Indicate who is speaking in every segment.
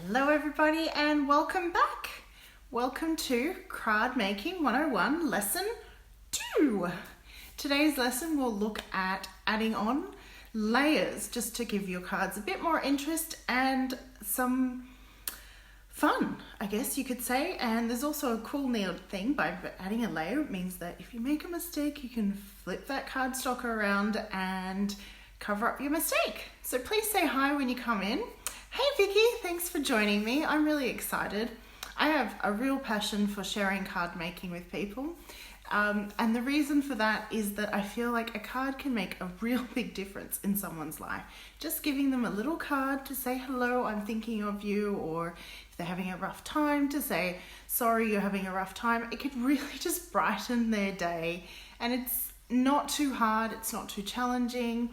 Speaker 1: Hello everybody and welcome back. Welcome to Card Making 101 Lesson 2. Today's lesson will look at adding on layers just to give your cards a bit more interest and some fun, I guess you could say. And there's also a cool new thing by adding a layer. It means that if you make a mistake, you can flip that cardstock around and cover up your mistake. So please say hi when you come in. Hey Vicky, thanks for joining me. I'm really excited. I have a real passion for sharing card making with people. And the reason for that is that I feel like a card can make a real big difference in someone's life. Just giving them a little card to say hello, I'm thinking of you, or if they're having a rough time, to say sorry you're having a rough time. It could really just brighten their day, and it's not too hard, it's not too challenging.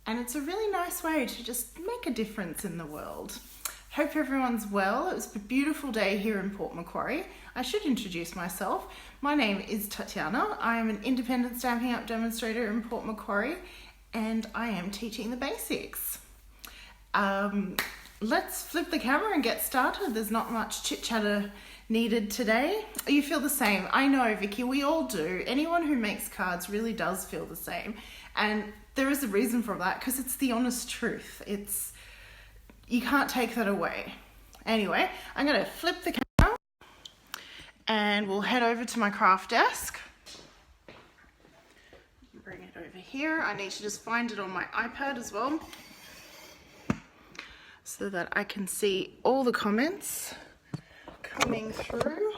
Speaker 1: And it's a really nice way to just make a difference in the world. Hope everyone's well. It was a beautiful day here in Port Macquarie. I should introduce myself. My name is Tatiana. I am an independent Stampin' Up demonstrator in Port Macquarie, and I am teaching the basics. Let's flip the camera and get started. There's not much chit-chatter needed today. You feel the same. I know, Vicky, we all do. Anyone who makes cards really does feel the same. And there is a reason for that, because it's the honest truth. You can't take that away. Anyway, I'm going to flip the camera and we'll head over to my craft desk. Bring it over here. I need to just find it on my iPad as well, so that I can see all the comments coming through.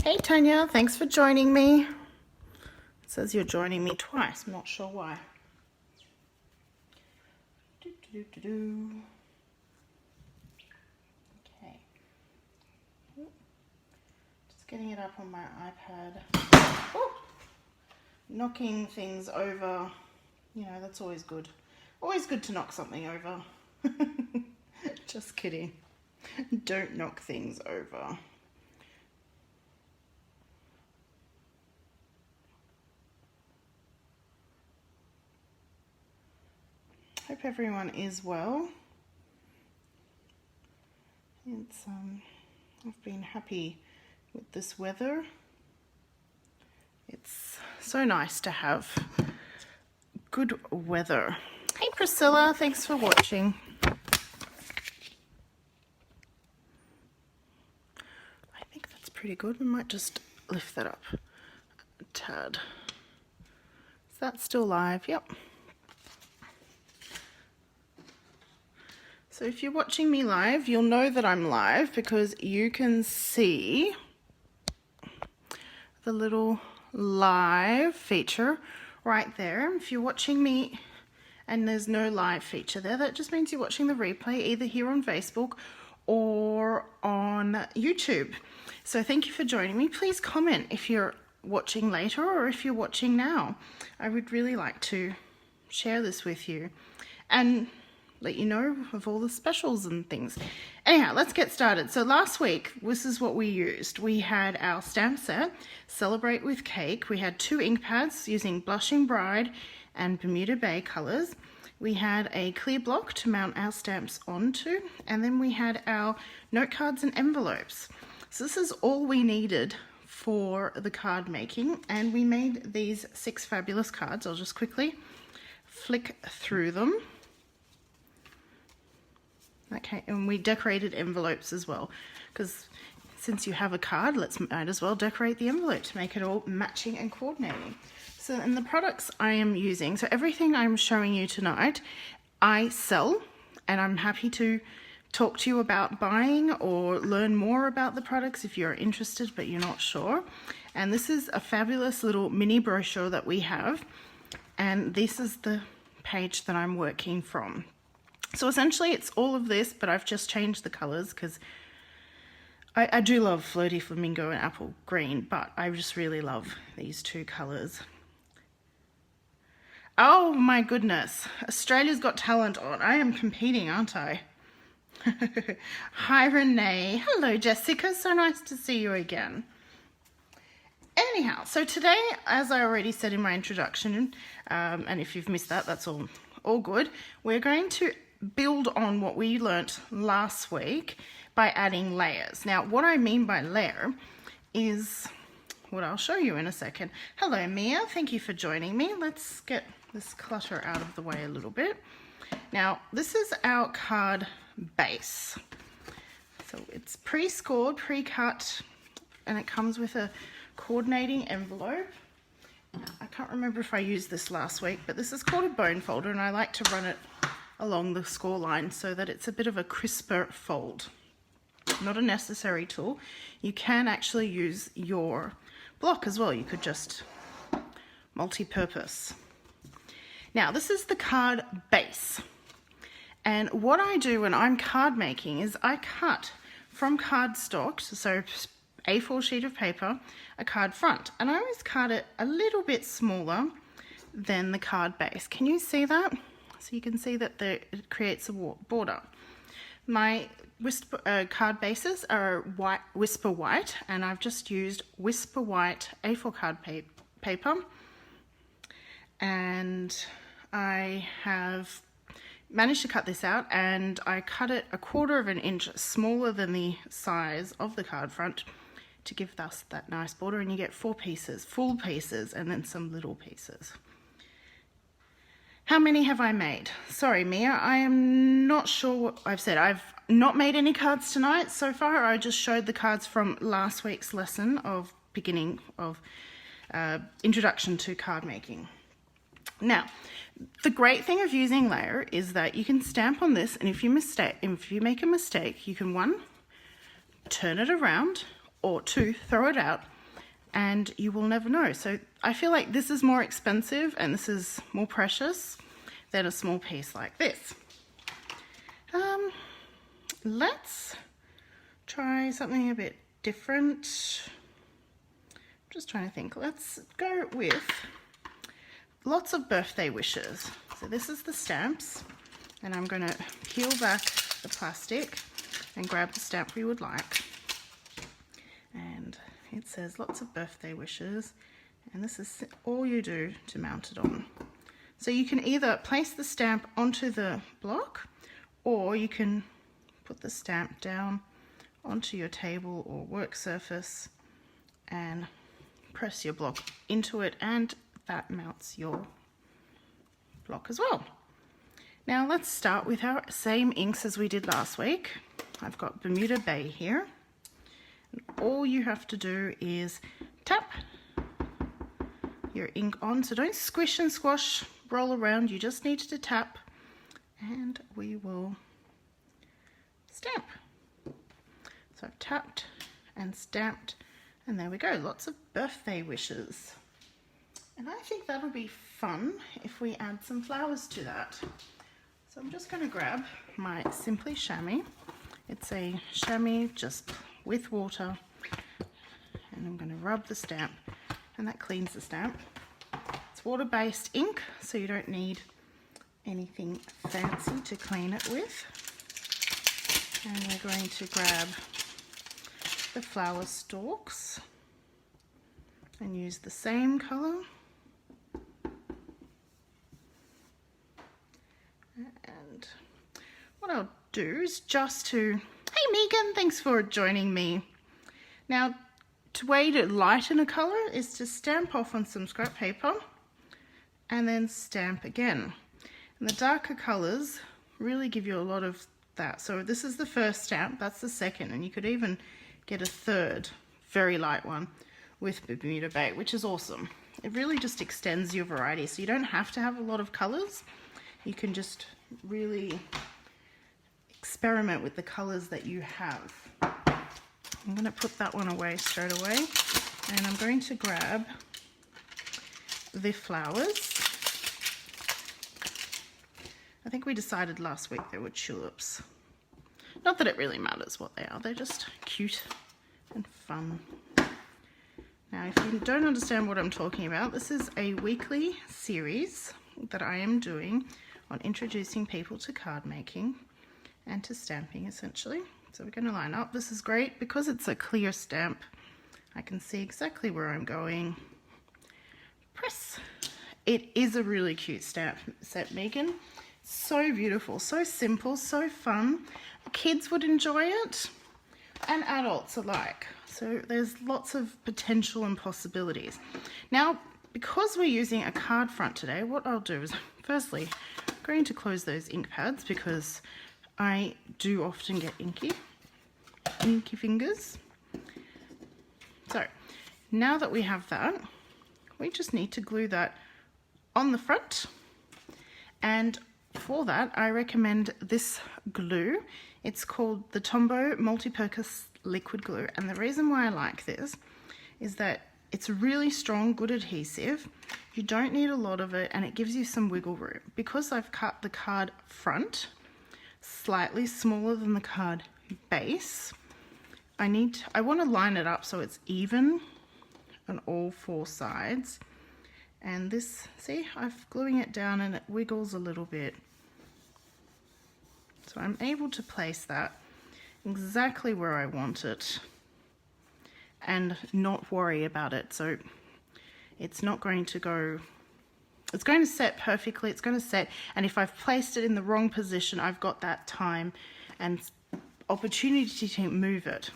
Speaker 1: Hey Tanya, thanks for joining me. It says you're joining me twice, I'm not sure why. Okay. Just getting it up on my iPad. Oh, knocking things over. You know, that's always good. Always good to knock something over. Just kidding. Don't knock things over. Hope everyone is well. I've been happy with this weather. It's so nice to have good weather. Hey Priscilla, thanks for watching. I think that's pretty good. We might just lift that up a tad. Is that still live? Yep. So if you're watching me live, you'll know that I'm live because you can see the little live feature right there. If you're watching me and there's no live feature there, that just means you're watching the replay either here on Facebook or on YouTube. So thank you for joining me. Please comment if you're watching later or if you're watching now. I would really like to share this with you and let you know of all the specials and things. Anyhow, let's get started. So last week, this is what we used. We had our stamp set, Celebrate with Cake. We had 2 ink pads using Blushing Bride and Bermuda Bay colors. We had a clear block to mount our stamps onto, and then we had our note cards and envelopes. So this is all we needed for the card making, and we made these 6 fabulous cards. I'll just quickly flick through them. Okay, and we decorated envelopes as well, because since you have a card, might as well decorate the envelope to make it all matching and coordinating. So, and the products I am using, so everything I'm showing you tonight, I sell, and I'm happy to talk to you about buying or learn more about the products if you're interested but you're not sure. And this is a fabulous little mini brochure that we have, and this is the page that I'm working from. So essentially it's all of this, but I've just changed the colors because I do love Floaty Flamingo and Apple Green, but I just really love these 2 colors. Oh my goodness, Australia's Got Talent on. I am competing, aren't I? Hi Renee. Hello Jessica, so nice to see you again. Anyhow, so today, as I already said in my introduction, and if you've missed that, that's all all good. We're going to build on what we learnt last week by adding layers. Now, what I mean by layer is what I'll show you in a second. Hello, Mia. Thank you for joining me. Let's get this clutter out of the way a little bit. Now, this is our card base. So it's pre-scored, pre-cut, and it comes with a coordinating envelope. I can't remember if I used this last week, but this is called a bone folder, and I like to run it along the score line so that it's a bit of a crisper fold. Not a necessary tool. You can actually use your block as well. You could just multi-purpose. Now, this is the card base. And what I do when I'm card making is I cut from cardstock, so A4 sheet of paper, a card front. And I always cut it a little bit smaller than the card base. Can you see that? So you can see that it creates a border. My card bases are white, Whisper White, and I've just used Whisper White A4 card paper. And I have managed to cut this out, and I cut it 1/4 of an inch smaller than the size of the card front to give us that nice border, and you get 4 pieces, full pieces, and then some little pieces. How many have I made? Sorry, Mia, I am not sure what I've said. I've not made any cards tonight so far. I just showed the cards from last week's lesson of beginning of introduction to card making. Now, the great thing of using layer is that you can stamp on this, and if you make a mistake, you can 1, turn it around, or 2, throw it out, and you will never know. So I feel like this is more expensive and this is more precious than a small piece like this. Let's try something a bit different. I'm just trying to think. Let's go with lots of birthday wishes. So this is the stamps, and I'm going to peel back the plastic and grab the stamp we would like. And it says lots of birthday wishes, and this is all you do to mount it on. So you can either place the stamp onto the block, or you can put the stamp down onto your table or work surface and press your block into it, and that mounts your block as well. Now let's start with our same inks as we did last week. I've got Bermuda Bay here. And all you have to do is tap your ink on. So don't squish and squash, roll around. You just need to tap, and we will stamp. So I've tapped and stamped, and there we go. Lots of birthday wishes. And I think that'll be fun if we add some flowers to that. So I'm just going to grab my Simply Chamois. It's a chamois just with water, and I'm going to rub the stamp, and that cleans the stamp. It's water-based ink, so you don't need anything fancy to clean it with. And we're going to grab the flower stalks and use the same colour. And what I'll do is just to, hey Megan, thanks for joining me. Now, the way to lighten a colour is to stamp off on some scrap paper and then stamp again. And the darker colours really give you a lot of that. So this is the first stamp, that's the second, and you could even get a third, very light one with Bermuda Bay, which is awesome. It really just extends your variety, so you don't have to have a lot of colours. You can just really experiment with the colours that you have. I'm going to put that one away straight away, and I'm going to grab the flowers. I think we decided last week they were tulips. Not that it really matters what they are, they're just cute and fun. Now, if you don't understand what I'm talking about, this is a weekly series that I am doing on introducing people to card making and to stamping, essentially. So we're going to line up. This is great because it's a clear stamp. I can see exactly where I'm going. Press. It is a really cute stamp set, Megan. So beautiful, so simple, so fun. Kids would enjoy it and adults alike. So there's lots of potential and possibilities. Now, because we're using a card front today, what I'll do is firstly, I'm going to close those ink pads because I do often get inky fingers. So now that we have that, we just need to glue that on the front. And for that, I recommend this glue. It's called the Tombow Multi-Purpose Liquid Glue. And the reason why I like this is that it's really strong, good adhesive. You don't need a lot of it and it gives you some wiggle room. Because I've cut the card front slightly smaller than the card base, I want to line it up so it's even on all four sides. And this, see, I'm gluing it down and it wiggles a little bit. So I'm able to place that exactly where I want it and not worry about it. So it's not going to go, it's going to set perfectly, it's going to set, and if I've placed it in the wrong position, I've got that time and opportunity to move it.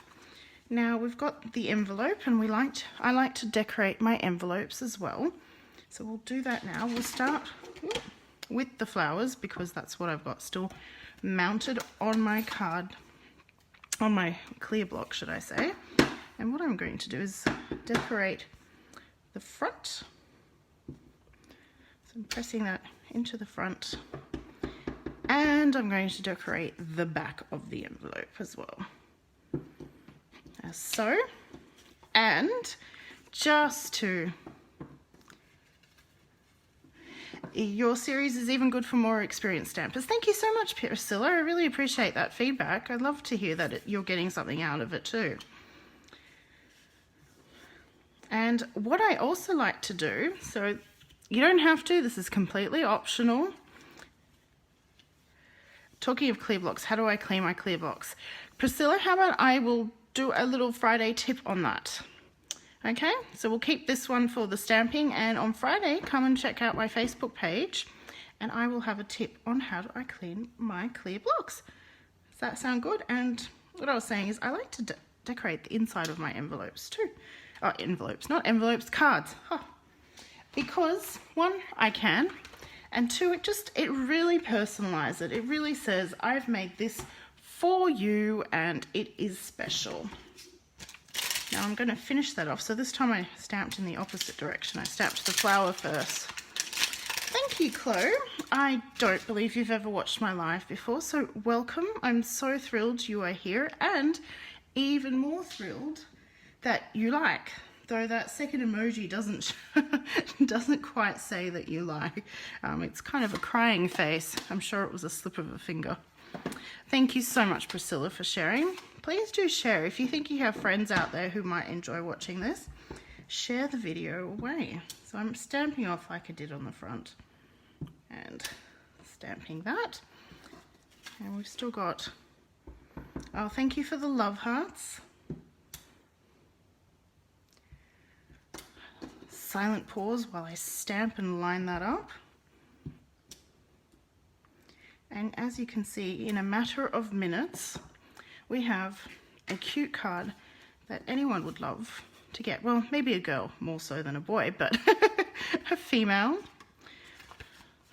Speaker 1: Now we've got the envelope, and I like to decorate my envelopes as well. So we'll do that now. We'll start with the flowers because that's what I've got still mounted on my card, on my clear block, should I say. And what I'm going to do is decorate the front. So I'm pressing that into the front. And I'm going to decorate the back of the envelope as well. As so. And just to... Your series is even good for more experienced stampers. Thank you so much, Priscilla. I really appreciate that feedback. I'd love to hear that you're getting something out of it too. And what I also like to do, so you don't have to, this is completely optional. Talking of clear blocks, how do I clean my clear blocks? Priscilla, how about I will do a little Friday tip on that? Okay, so we'll keep this one for the stamping, and on Friday, come and check out my Facebook page, and I will have a tip on how do I clean my clear blocks. Does that sound good? And what I was saying is I like to decorate the inside of my envelopes too. Oh, envelopes, not envelopes, cards. Oh. Because one, I can, and two, it really personalizes it. It really says, I've made this for you and it is special. Now I'm going to finish that off. So this time I stamped in the opposite direction. I stamped the flower first. Thank you, Chloe. I don't believe you've ever watched my live before, so welcome. I'm so thrilled you are here, and even more thrilled that you like. Though that second emoji doesn't quite say that you like. It's kind of a crying face. I'm sure it was a slip of a finger. Thank you so much, Priscilla, for sharing. Please do share. If you think you have friends out there who might enjoy watching this, share the video away. So I'm stamping off like I did on the front and stamping that. And we've still got, oh, thank you for the love hearts. Silent pause while I stamp and line that up. And as you can see, in a matter of minutes, we have a cute card that anyone would love to get. Well, maybe a girl more so than a boy, but a female,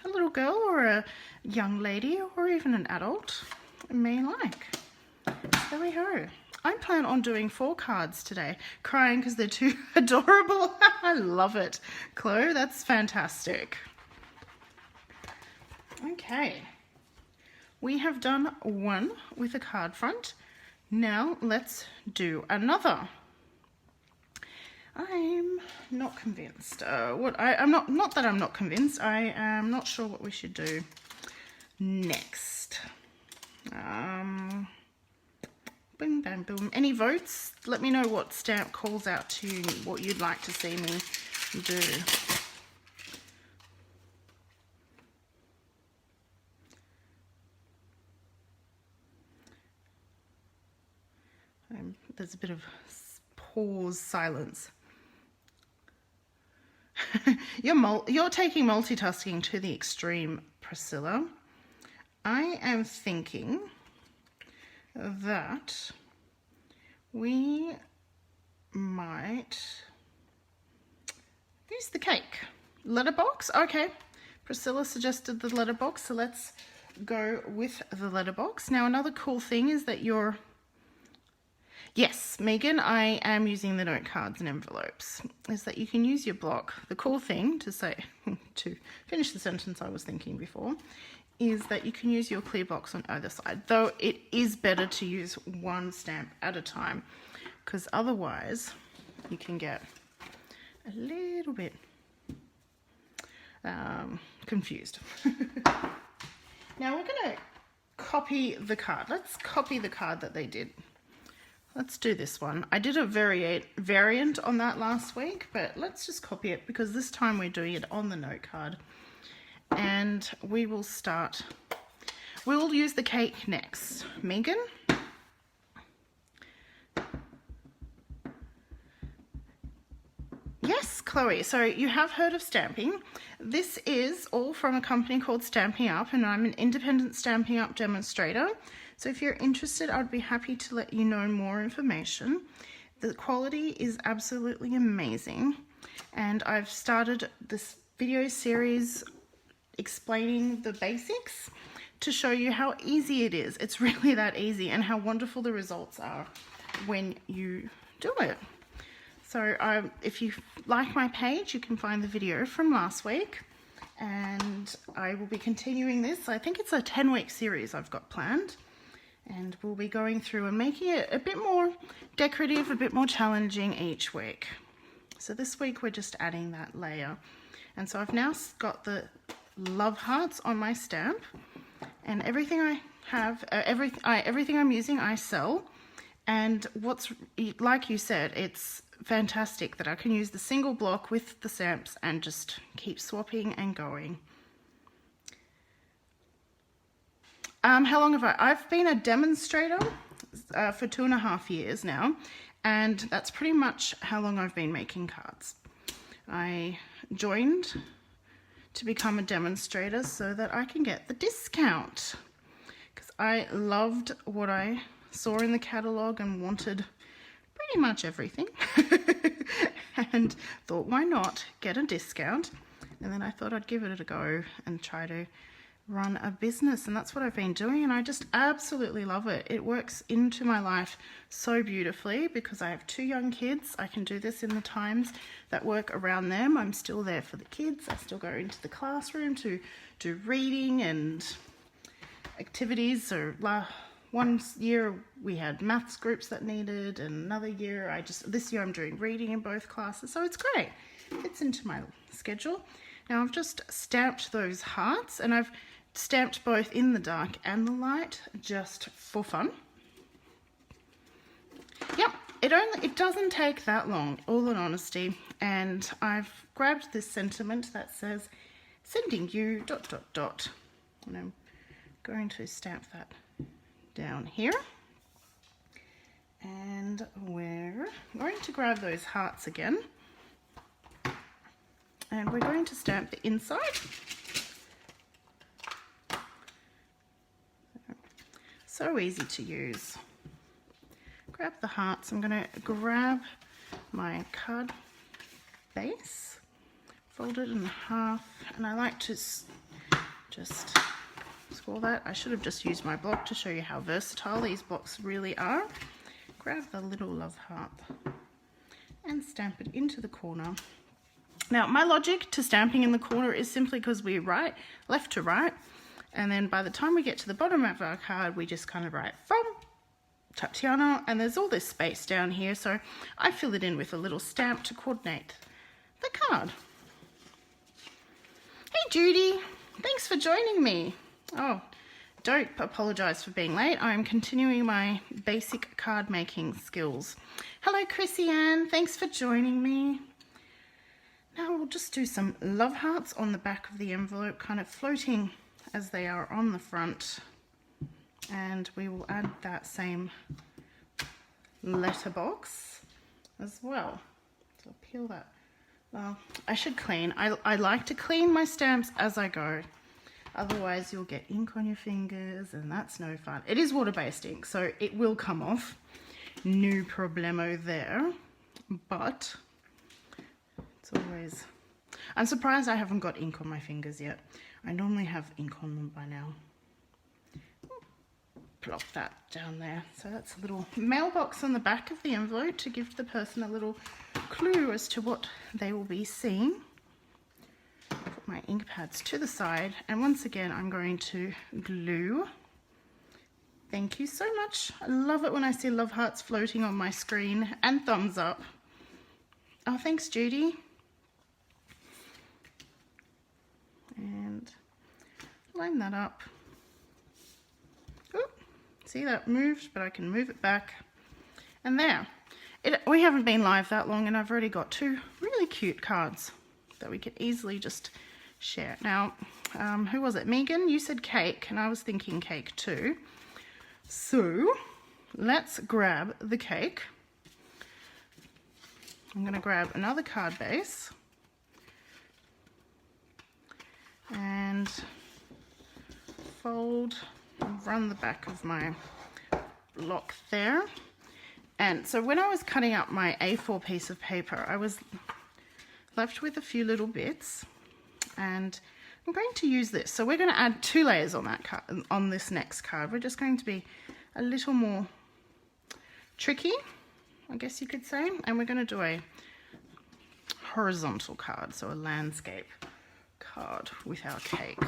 Speaker 1: a little girl or a young lady or even an adult may like. There we go. I plan on doing 4 cards today. Crying because they're too adorable. I love it. Chloe, that's fantastic. Okay. We have done one with a card front. Now let's do another. I'm not convinced. I'm not that I'm not convinced. I am not sure what we should do next. Boom, bam, boom. Any votes? Let me know what stamp calls out to you, what you'd like to see me do. There's a bit of pause, silence. You're taking multitasking to the extreme, Priscilla. I am thinking that we might use the cake. Letterbox, okay. Priscilla suggested the letterbox, so let's go with the letterbox. Now another cool thing is that yes, Megan, I am using the note cards and envelopes, is that you can use your block. The cool thing to finish the sentence I was thinking before, is that you can use your clear box on either side, though it is better to use one stamp at a time, because otherwise you can get a little bit confused. Now we're going to copy the card. Let's copy the card that they did. Let's do this one. I did a variant on that last week, but let's just copy it because this time we're doing it on the note card. And we will start. We'll use the cake next. Megan? Yes, Chloe. So you have heard of stamping. This is all from a company called Stamping Up, and I'm an independent Stamping Up demonstrator. So if you're interested, I'd be happy to let you know more information. The quality is absolutely amazing, and I've started this video series explaining the basics to show you how easy it is. It's really that easy, and how wonderful the results are when you do it. So if you like my page, you can find the video from last week, and I will be continuing this. I think it's a 10-week series I've got planned, and we'll be going through and making it a bit more decorative, a bit more challenging each week. So this week we're just adding that layer, and so I've now got the love hearts on my stamp, and everything I have, everything I'm using I sell. And what's, like you said, it's fantastic that I can use the single block with the stamps and just keep swapping and going. How long have I've been a demonstrator for 2.5 years now, and that's pretty much how long I've been making cards. I joined to become a demonstrator so that I can get the discount, because I loved what I saw in the catalogue and wanted pretty much everything and thought, why not get a discount? And then I thought I'd give it a go and try to run a business, and that's what I've been doing, and I just absolutely love it. It works into my life so beautifully because I have 2 young kids. I can do this in the times that work around them. I'm still there for the kids. I still go into the classroom to do reading and activities. So one year we had maths groups that needed, and another year this year I'm doing reading in both classes, so it's great. It fits into my schedule. Now I've just stamped those hearts, and I've stamped both in the dark and the light just for fun. Yep, it doesn't take that long, all in honesty, and I've grabbed this sentiment that says sending you ... and I'm going to stamp that down here, and we're going to grab those hearts again, and we're going to stamp the inside. So easy to use. Grab the hearts. I'm going to grab my card base, fold it in half, and I like to just score that. I should have just used my block to show you how versatile these blocks really are. Grab the little love heart and stamp it into the corner. Now my logic to stamping in the corner is simply because we write left to right, and then by the time we get to the bottom of our card we just kind of write from Tatiana, and there's all this space down here, so I fill it in with a little stamp to coordinate the card. Hey Judy, thanks for joining me. Oh, don't apologise for being late. I'm continuing my basic card making skills. Hello Chrissy Ann, thanks for joining me. Now we'll just do some love hearts on the back of the envelope, kind of floating as they are on the front. And we will add that same letterbox as well. So I'll peel that. Well, I should clean. I like to clean my stamps as I go. Otherwise you'll get ink on your fingers and that's no fun. It is water-based ink, so it will come off. No problemo there, but it's always... I'm surprised I haven't got ink on my fingers yet. I normally have ink on them by now. Plop that down there. So that's a little mailbox on the back of the envelope to give the person a little clue as to what they will be seeing. Put my ink pads to the side, and once again I'm going to glue. Thank you so much. I love it when I see love hearts floating on my screen, and thumbs up. Oh, thanks Judy. And line that up. Oop, see, that moved, but I can move it back. And there. We haven't been live that long, and I've already got 2 really cute cards that we could easily just share. Now, who was it? Megan, you said cake, and I was thinking cake too. So let's grab the cake. I'm going to grab another card base and fold and run the back of my block there. And so when I was cutting up my A4 piece of paper, I was left with a few little bits, and I'm going to use this. So we're going to add 2 layers on that card, on this next card. We're just going to be a little more tricky, I guess you could say, and we're going to do a horizontal card, so a landscape card with our cake.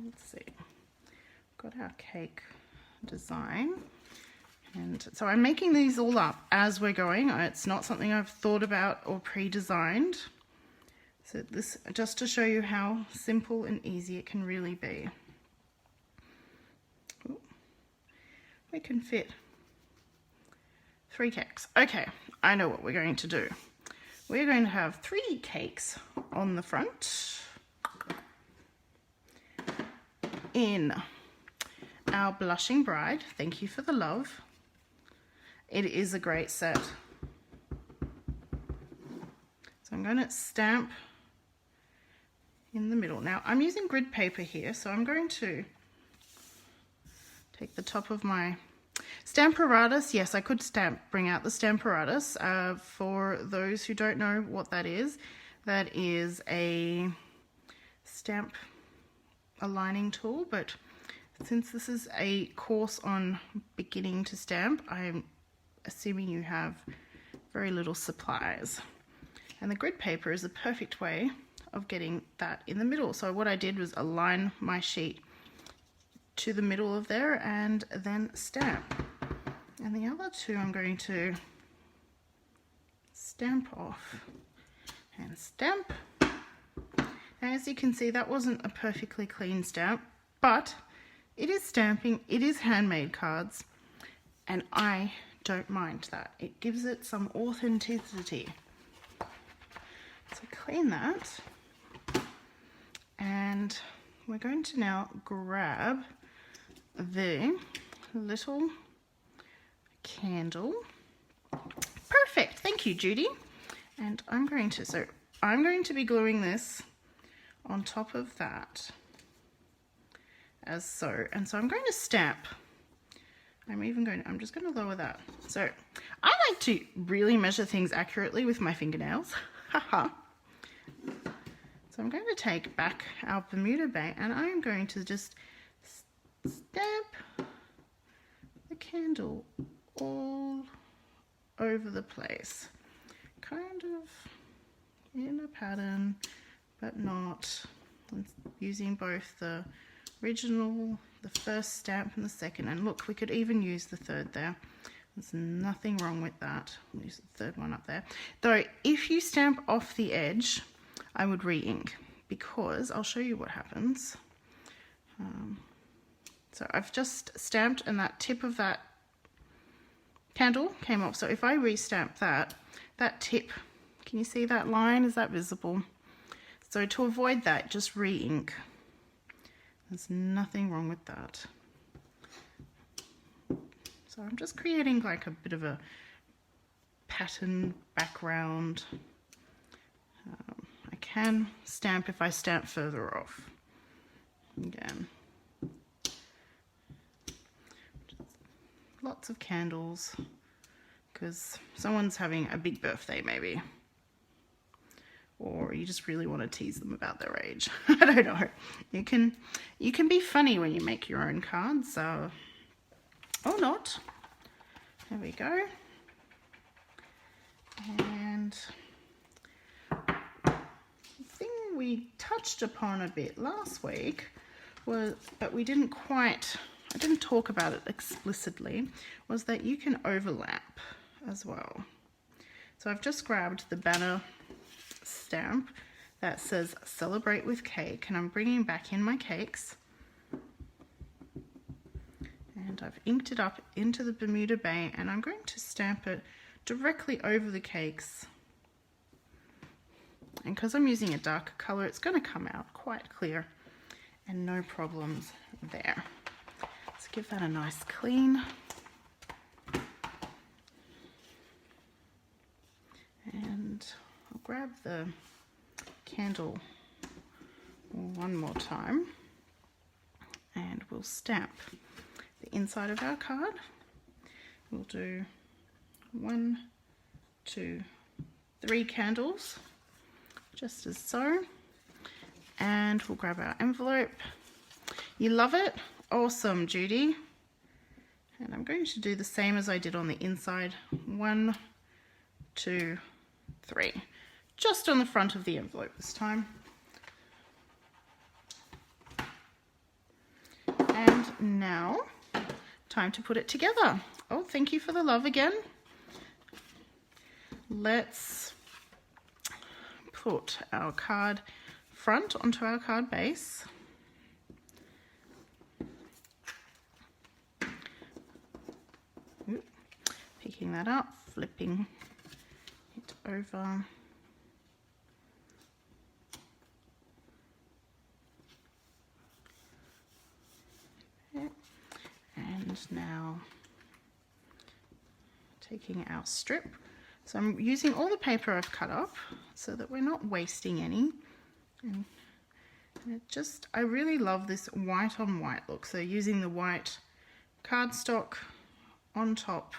Speaker 1: Let's see, got our cake design, and so I'm making these all up as we're going. It's not something I've thought about or pre-designed. So this, just to show you how simple and easy it can really be. Ooh, we can fit 3 cakes. Okay, I know what we're going to do. We're going to have 3 cakes on the front in our Blushing Bride. Thank you for the love. It is a great set. So I'm going to stamp in the middle. Now I'm using grid paper here, so I'm going to take the top of my Stamparatus. Yes, I could bring out the Stamparatus. For those who don't know what that is a stamp aligning tool, but since this is a course on beginning to stamp, I'm assuming you have very little supplies. And the grid paper is the perfect way of getting that in the middle. So what I did was align my sheet to the middle of there and then stamp. And the other 2 I'm going to stamp off and stamp. Now, as you can see, that wasn't a perfectly clean stamp, but it is stamping, it is handmade cards, and I don't mind that. It gives it some authenticity. So clean that, and we're going to now grab the little candle. Perfect, thank you, Judy. And I'm going to be gluing this on top of that as so, and so I'm going to stamp. I'm just going to lower that. So I like to really measure things accurately with my fingernails. Haha. So I'm going to take back our Bermuda Bay, and I'm going to just stamp the candle all over the place, kind of in a pattern, but not. I'm using both the original, the first stamp, and the second. And look, we could even use the third there. There's nothing wrong with that. I'll use the third one up there. Though, if you stamp off the edge, I would re-ink, because I'll show you what happens. So I've just stamped, and that tip of that candle came off. So if I re-stamp that tip, can you see that line? Is that visible? So to avoid that, just re-ink. There's nothing wrong with that. So I'm just creating like a bit of a pattern background. I can stamp if I stamp further off. Again, lots of candles because someone's having a big birthday maybe, or you just really want to tease them about their age. I don't know. You can be funny when you make your own cards, or not. There we go. And the thing we touched upon a bit last week was, but we didn't quite, I didn't talk about it explicitly, was that you can overlap as well. So I've just grabbed the banner stamp that says celebrate with cake, and I'm bringing back in my cakes, and I've inked it up into the Bermuda Bay, and I'm going to stamp it directly over the cakes. And because I'm using a darker color, it's going to come out quite clear and no problems there. Let's give that a nice clean. And I'll grab the candle one more time, and we'll stamp the inside of our card. We'll do 1, 2, 3 candles, just as so. And we'll grab our envelope. You love it? Awesome, Judy. And I'm going to do the same as I did on the inside. 1, 2, 3. Just on the front of the envelope this time. And now, time to put it together. Oh, thank you for the love again. Let's put our card front onto our card base. Picking that up, flipping it over. And now taking our strip. So I'm using all the paper I've cut up so that we're not wasting any. And it just, I really love this white on white look. So using the white cardstock on top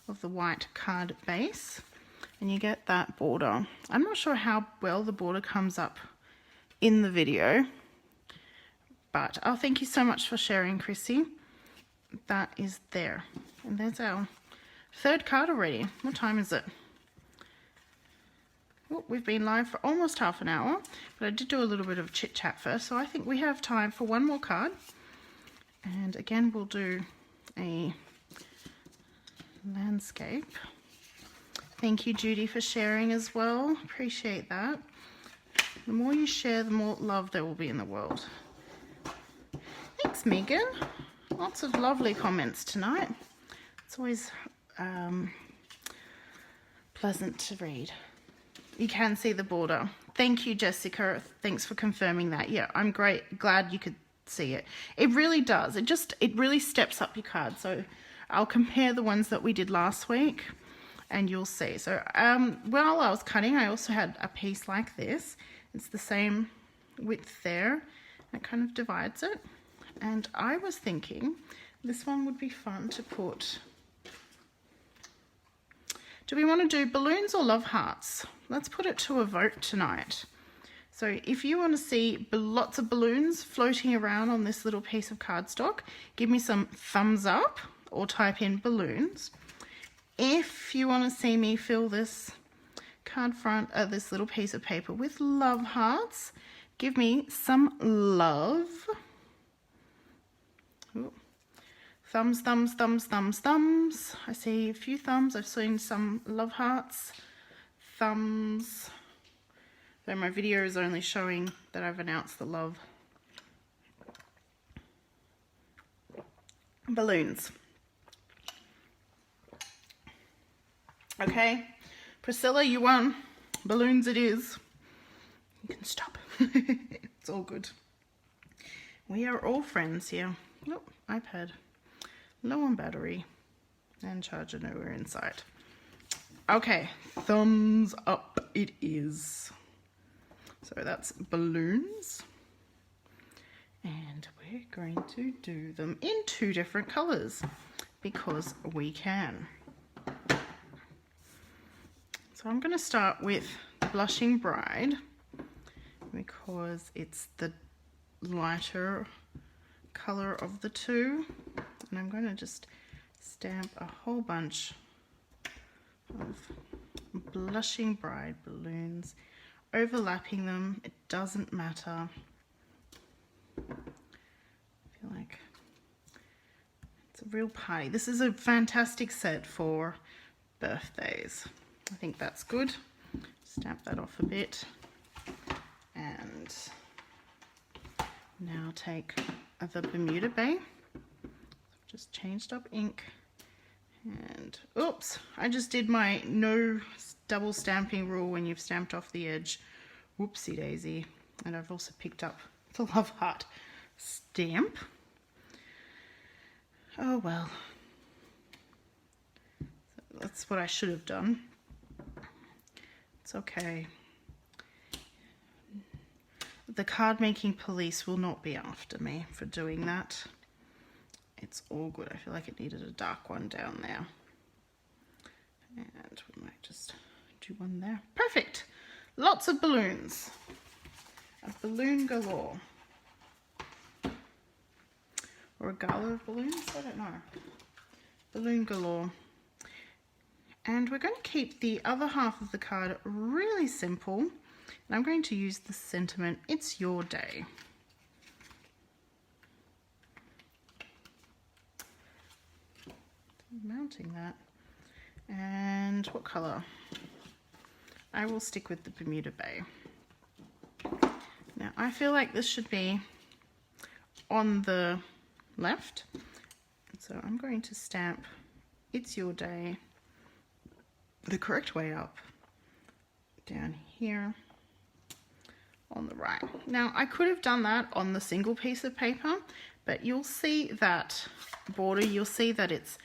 Speaker 1: of the white card base, and you get that border. I'm not sure how well the border comes up in the video, but oh, thank you so much for sharing, Chrissy. That is there. And there's our third card already. What time is it? Oh, we've been live for almost half an hour, but I did do a little bit of chit chat first, so I think we have time for one more card. And again, we'll do a landscape. Thank you, Judy, for sharing as well. Appreciate that. The more you share, the more love there will be in the world. Thanks, Megan. Lots of lovely comments tonight. It's always pleasant to read. You can see the border. Thank you, Jessica. Thanks for confirming that. Yeah, I'm glad you could see it. It really does. It really steps up your card. So I'll compare the ones that we did last week and you'll see. So while I was cutting, I also had a piece like this. It's the same width there. It kind of divides it. And I was thinking this one would be fun to put. Do we want to do balloons or love hearts? Let's put it to a vote tonight. So if you want to see lots of balloons floating around on this little piece of cardstock, give me some thumbs up or type in balloons. If you want to see me fill this card front, this little piece of paper with love hearts, give me some love. Ooh. Thumbs, thumbs, thumbs, thumbs, thumbs. I see a few thumbs. I've seen some love hearts. Thumbs. Though my video is only showing that I've announced the love. Balloons. Okay. Priscilla, you won. Balloons it is. You can stop. It's all good. We are all friends here. Oh, iPad. Low on battery and charger nowhere inside. Okay, thumbs up it is. So that's balloons. And we're going to do them in 2 different colours because we can. So I'm going to start with Blushing Bride because it's the lighter colour of the 2. And I'm going to just stamp a whole bunch of Blushing Bride balloons, overlapping them. It doesn't matter. I feel like it's a real party. This is a fantastic set for birthdays. I think that's good. Stamp that off a bit. And now take the Bermuda Bay. Just changed up ink. And oops, I just did my no double stamping rule when you've stamped off the edge. Whoopsie daisy. And I've also picked up the love heart stamp. Oh well. That's what I should have done. It's okay. The card making police will not be after me for doing that. It's all good. I feel like it needed a dark one down there. And we might just do one there. Perfect. Lots of balloons. A balloon galore. Or a gala of balloons? I don't know. Balloon galore. And we're going to keep the other half of the card really simple. And I'm going to use the sentiment, "It's your day." Mounting that. And what colour? I will stick with the Bermuda Bay. Now I feel like this should be on the left. So I'm going to stamp "It's your day" the correct way up, down here on the right. Now I could have done that on the single piece of paper, but you'll see that border, you'll see that it's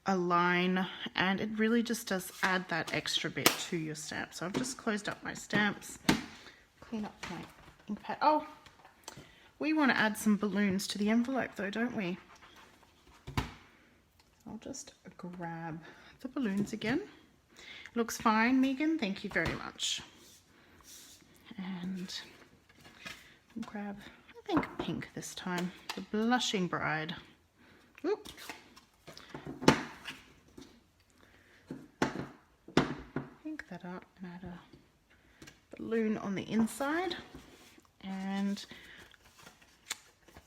Speaker 1: a line, and it really just does add that extra bit to your stamp. So I've just closed up my stamps, clean up my ink pad. Oh, we want to add some balloons to the envelope though, don't we? I'll just grab the balloons again. Looks fine, Megan, thank you very much. And grab, I think, pink this time, the Blushing Bride. Oop. Pink that up and add a balloon on the inside. And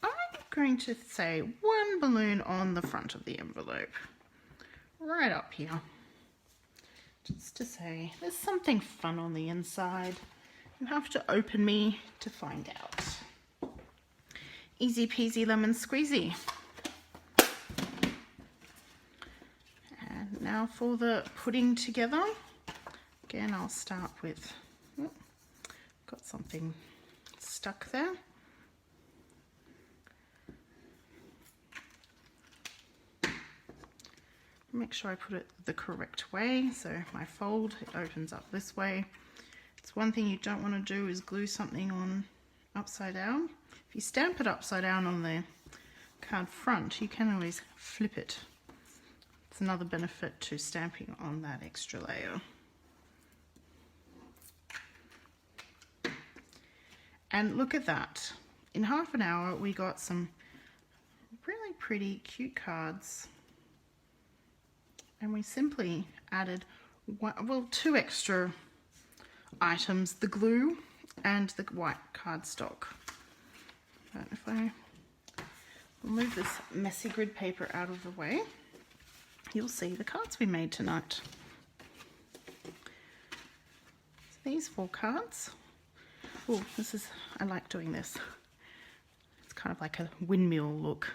Speaker 1: I'm going to say 1 balloon on the front of the envelope, right up here, just to say there's something fun on the inside. You have to open me to find out. Easy peasy lemon squeezy. And now for the putting together. Again, I'll start with, got something stuck there. Make sure I put it the correct way. So my fold, it opens up this way. It's one thing you don't want to do is glue something on upside down. If you stamp it upside down on the card front, you can always flip it. It's another benefit to stamping on that extra layer. And look at that. In half an hour, we got some really pretty, cute cards. And we simply added 2 extra items, the glue and the white cardstock. But if I move this messy grid paper out of the way, you'll see the cards we made tonight. So these 4 cards. Oh, I like doing this. It's kind of like a windmill look.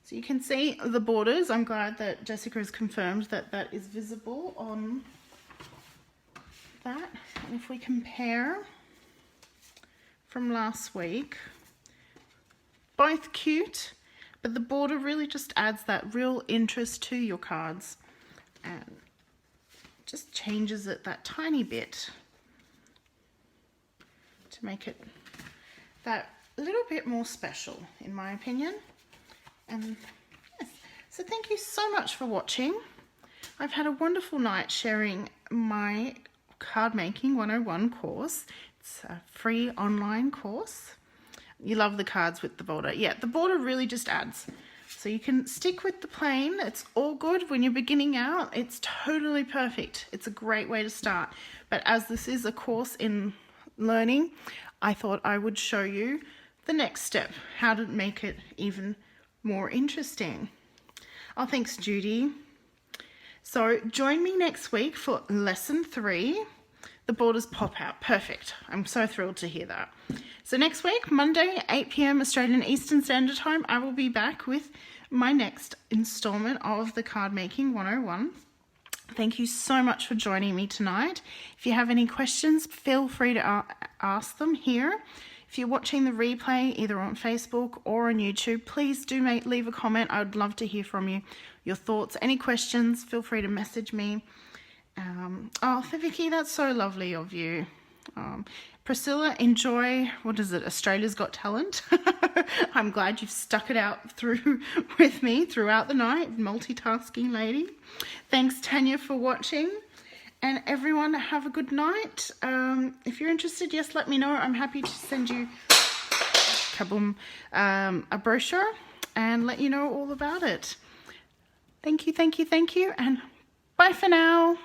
Speaker 1: So you can see the borders. I'm glad that Jessica has confirmed that that is visible on that. And if we compare from last week, both cute, But the border really just adds that real interest to your cards and just changes it that tiny bit to make it that little bit more special, in my opinion. And yes, so thank you so much for watching. I've had a wonderful night sharing my Card Making 101 course. It's a free online course. You love the cards with the border. Yeah, the border really just adds. So you can stick with the plain. It's all good when you're beginning out. It's totally perfect. It's a great way to start. But as this is a course in learning, I thought I would show you the next step, how to make it even more interesting. Oh, thanks, Judy. So join me next week for lesson 3. The borders pop out. Perfect. I'm so thrilled to hear that. So next week, Monday, 8 p.m. Australian Eastern Standard Time, I will be back with my next installment of the Card Making 101. Thank you so much for joining me tonight. If you have any questions, feel free to ask them here. If you're watching the replay either on Facebook or on YouTube, please do leave a comment. I would love to hear from you, your thoughts, any questions. Feel free to message me. Oh, Vicky, that's so lovely of you. Priscilla, enjoy, what is it, Australia's Got Talent? I'm glad you've stuck it out through with me throughout the night, multitasking lady. Thanks, Tanya, for watching. And everyone, have a good night. If you're interested, yes, let me know. I'm happy to send you kaboom, a brochure and let you know all about it. Thank you, and bye for now.